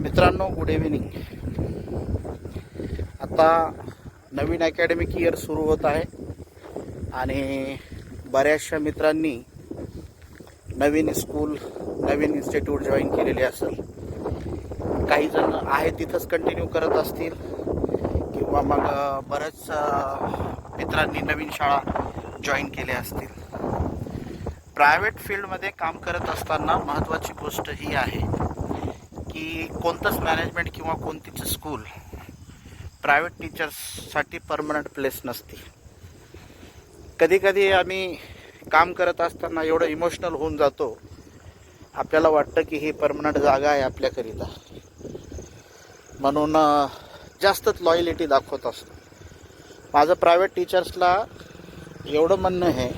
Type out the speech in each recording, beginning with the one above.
मित्रांनो, good evening. आता नवीन academic year सुरू होत आहे आणि बऱ्याचशा मित्रांनी नवीन स्कूल, नवीन इन्स्टिट्यूट जॉईन केलेले असेल. काही जण आहे तिथंच कंटिन्यू करत असतील किंवा मग बऱ्याच मित्रांनी नवीन शाळा जॉईन केल्या असतील. प्रायव्हेट फील्डमध्ये काम करत असताना महत्त्वाची गोष्ट ही आहे की कोणतंच मॅनेजमेंट किंवा कोणतीच स्कूल प्रायव्हेट टीचर्ससाठी परमनंट प्लेस नसते. कधीकधी आम्ही काम करत असताना एवढं इमोशनल होऊन जातो, आपल्याला वाटतं की ही परमनंट जागा आहे आपल्याकरिता, म्हणून जास्तच लॉयलिटी दाखवत असतो. माझं प्रायव्हेट टीचर्सला एवढं म्हणणं आहे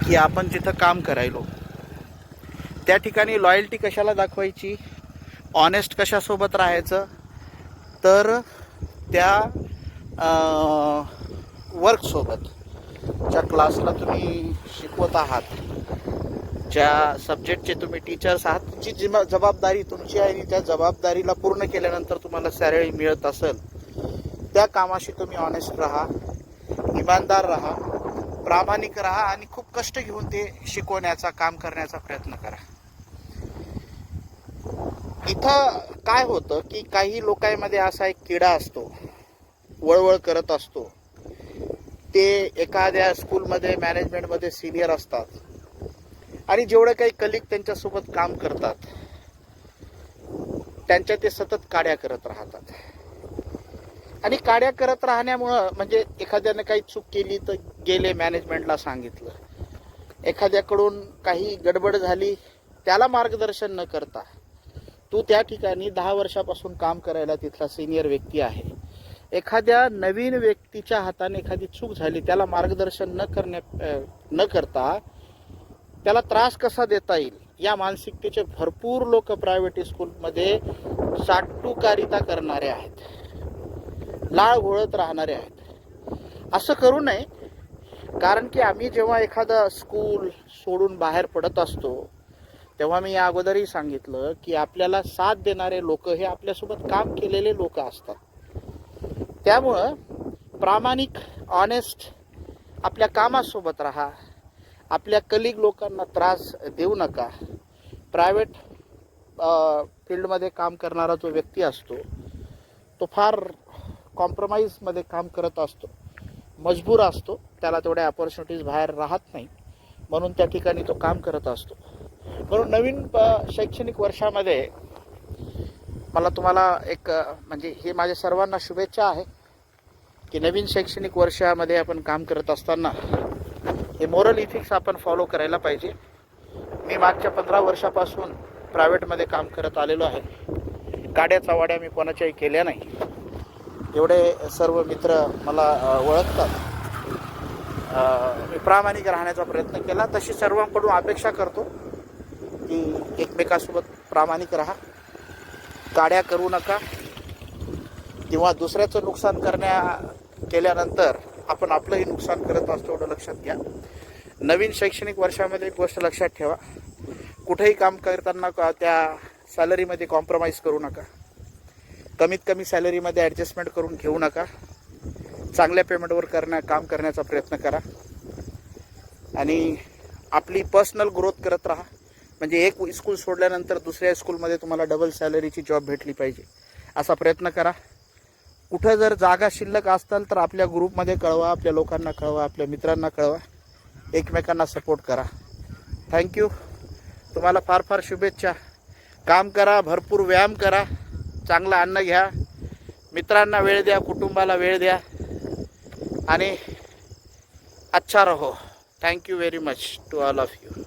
की आपण जिथं काम करायलो त्या ठिकाणी लॉयल्टी कशाला दाखवायची, ऑनेस्ट कशासोबत राहायचं, तर त्या वर्कसोबत, ज्या क्लासला तुम्ही शिकवत आहात, ज्या सब्जेक्टचे तुम्ही टीचर्स आहात, जी जबाबदारी तुमची आहे आणि त्या जबाबदारीला पूर्ण केल्यानंतर तुम्हाला सॅलरी मिळत असेल, त्या कामाशी तुम्ही ऑनेस्ट राहा, इमानदार राहा, प्रामाणिक राहा आणि खूप कष्ट घेऊन ते शिकवण्याचा, काम करण्याचा प्रयत्न करा. इथं काय होतं की काही लोकांमध्ये असा एक किडा असतो, वळवळ करत असतो. ते एखाद्या स्कूलमध्ये, मॅनेजमेंटमध्ये सिनियर असतात आणि जेवढे काही कलिग त्यांच्यासोबत काम करतात त्यांच्या ते सतत काड्या करत राहतात. आणि काड्या करत राहण्यामुळं म्हणजे एखाद्याने काही चूक केली तर गेले मॅनेजमेंटला सांगितलं, एखाद्याकडून काही गडबड झाली त्याला मार्गदर्शन न करता, तू त्या ठिकाणी 10 वर्षापासून काम करायला तिथला सिनियर व्यक्ती आहे, एखाद्या नवीन व्यक्तीच्या हाताने एखादी चूक झाली त्याला मार्गदर्शन न करता त्याला त्रास कसा देता येईल या मानसिकतेचे भरपूर लोक प्रायव्हेट स्कूलमध्ये चाटुकारिता करणारे आहेत, लाळ घोळत राहणारे आहेत. असं करू नये, कारण की आम्ही जेव्हा एखादा स्कूल सोडून बाहेर पडत असतो तेव्हा मी या अगोदरही सांगितलं की आपल्याला साथ देणारे लोक हे आपल्यासोबत काम केलेले लोक असतात. त्यामुळं प्रामाणिक, ऑनेस्ट आपल्या कामासोबत राहा, आपल्या कलिग लोकांना त्रास देऊ नका. प्रायव्हेट फील्डमध्ये काम करणारा जो व्यक्ती असतो तो फार कॉम्प्रोमाइजमध्ये काम करत असतो, मजबूर असतो, त्याला तेवढ्या अपॉर्च्युनिटीज बाहेर राहत नाही, म्हणून त्या ठिकाणी तो काम करत असतो. म्हणून नवीन शैक्षणिक वर्षामध्ये मला तुम्हाला एक म्हणजे हे माझ्या सर्वांना शुभेच्छा आहे की नवीन शैक्षणिक वर्षामध्ये आपण काम करत असताना हे मोरल इथिक्स आपण फॉलो करायला पाहिजे. मी मागच्या 15 वर्षापासून प्रायव्हेटमध्ये काम करत आलेलो आहे. काड्याचा वाड्या मी कोणाच्याही केल्या नाही. एवढे सर्व मित्र मला ओळखतात. मी प्रामाणिक राहण्याचा प्रयत्न केला. तशी सर्वांकडून अपेक्षा करतो की एकमेकांसोबत प्रामाणिक राहा, काड्या करू नका किंवा दुसऱ्याचं नुकसान केल्यानंतर आपण आपलंही नुकसान करत असतो, एवढं लक्षात घ्या. नवीन शैक्षणिक वर्षामध्ये एक गोष्ट लक्षात ठेवा, कुठेही काम करताना त्या सॅलरीमध्ये कॉम्प्रोमाइज करू नका, कमीत कमी सॅलरीमध्ये ॲडजस्टमेंट करून घेऊ नका, चांगल्या पेमेंटवर काम करण्याचा प्रयत्न करा आणि आपली पर्सनल ग्रोथ करत राहा. म्हणजे एक स्कूल सोडल्यानंतर दुसऱ्या स्कूलमध्ये तुम्हाला डबल सॅलरीची जॉब भेटली पाहिजे असा प्रयत्न करा. कुठं जर जागा शिल्लक असताल तर आपल्या ग्रुपमध्ये कळवा, आपल्या लोकांना कळवा, आपल्या मित्रांना कळवा, एकमेकांना सपोर्ट करा. थँक्यू. तुम्हाला फार फार शुभेच्छा. काम करा, भरपूर व्यायाम करा, चांगलं अन्न घ्या, मित्रांना वेळ द्या, कुटुंबाला वेळ द्या आणि अच्छा रहो. Thank you very much to all of you.